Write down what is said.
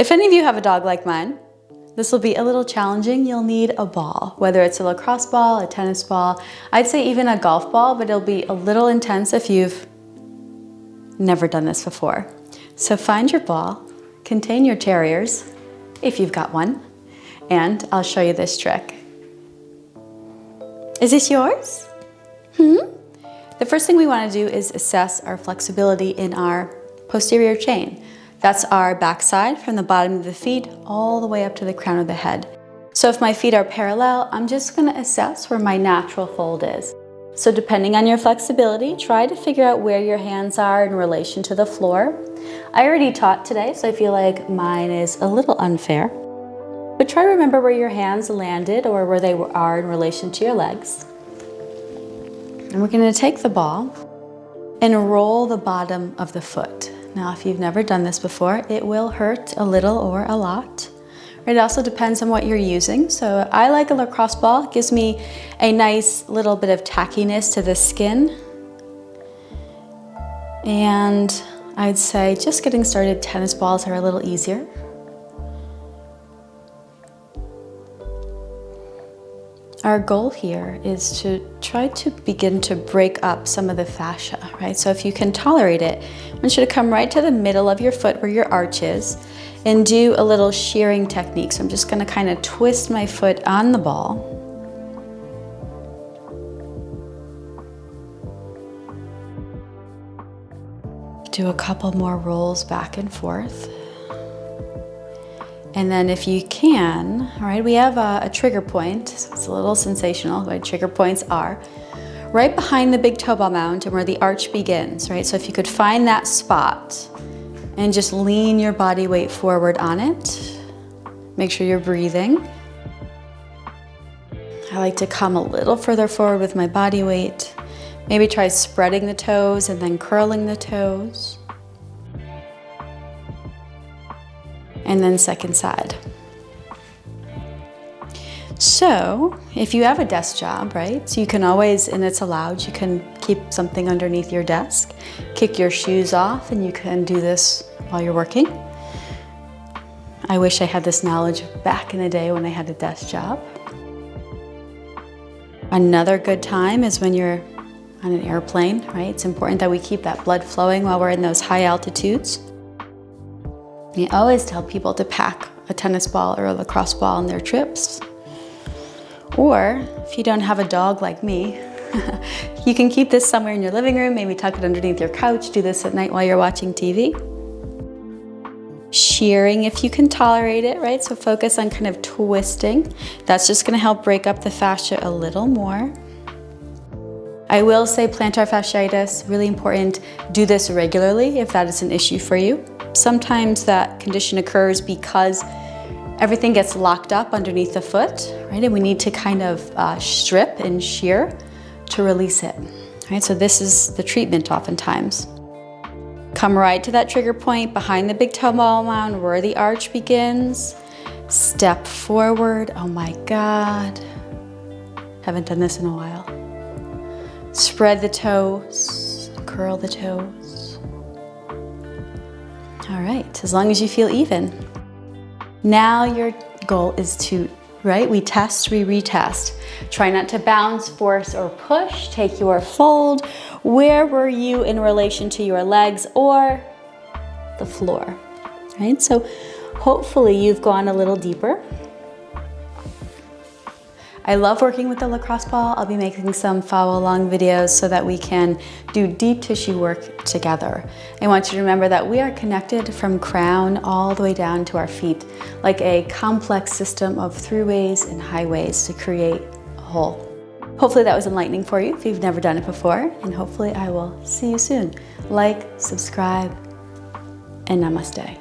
If any of you have a dog like mine, this will be a little challenging. You'll need a ball, whether it's a lacrosse ball, a tennis ball, I'd say even a golf ball, but it'll be a little intense if you've never done this before. So find your ball, contain your terriers, if you've got one, and I'll show you this trick. Is this yours? The first thing we want to do is assess our flexibility in our posterior chain. That's our backside from the bottom of the feet all the way up to the crown of the head. So if my feet are parallel, I'm just going to assess where my natural fold is. So depending on your flexibility, try to figure out where your hands are in relation to the floor. I already taught today, so I feel like mine is a little unfair. But try to remember where your hands landed or where they are in relation to your legs. And we're going to take the ball and roll the bottom of the foot. Now, if you've never done this before, it will hurt a little or a lot. It also depends on what you're using. So I like a lacrosse ball. It gives me a nice little bit of tackiness to the skin. And I'd say just getting started, tennis balls are a little easier. Our goal here is to try to begin to break up some of the fascia, right? So if you can tolerate it, I want you to come right to the middle of your foot where your arch is and do a little shearing technique. So I'm just gonna kind of twist my foot on the ball. Do a couple more rolls back and forth. And then if you can, all right, we have a trigger point, so it's a little sensational. What trigger points are right behind the big toe ball mound and where the arch begins, right? So if you could find that spot and just lean your body weight forward on it, make sure you're breathing. I like to come a little further forward with my body weight. Maybe try spreading the toes and then curling the toes. And then second side. So if you have a desk job, right? So you can always, and it's allowed, you can keep something underneath your desk, kick your shoes off, and you can do this while you're working. I wish I had this knowledge back in the day when I had a desk job. Another good time is when you're on an airplane, right? It's important that we keep that blood flowing while we're in those high altitudes. I always tell people to pack a tennis ball or a lacrosse ball on their trips. Or if you don't have a dog like me, you can keep this somewhere in your living room, maybe tuck it underneath your couch, do this at night while you're watching TV. Shearing if you can tolerate it, right? So focus on kind of twisting. That's just gonna help break up the fascia a little more. I will say plantar fasciitis, really important. Do this regularly if that is an issue for you. Sometimes that condition occurs because everything gets locked up underneath the foot, right? And we need to kind of strip and shear to release it, right? So this is the treatment oftentimes. Come right to that trigger point behind the big toe ball mound where the arch begins. Step forward. Oh my God. Haven't done this in a while. Spread the toes, curl the toes. All right, as long as you feel even. Now your goal is to, right, we test, we retest. Try not to bounce, force, or push. Take your fold. Where were you in relation to your legs or the floor, right? So hopefully you've gone a little deeper. I love working with the lacrosse ball. I'll be making some follow-along videos so that we can do deep tissue work together. I want you to remember that we are connected from crown all the way down to our feet, like a complex system of throughways and highways to create a whole. Hopefully that was enlightening for you if you've never done it before, and hopefully I will see you soon. Like, subscribe, and namaste.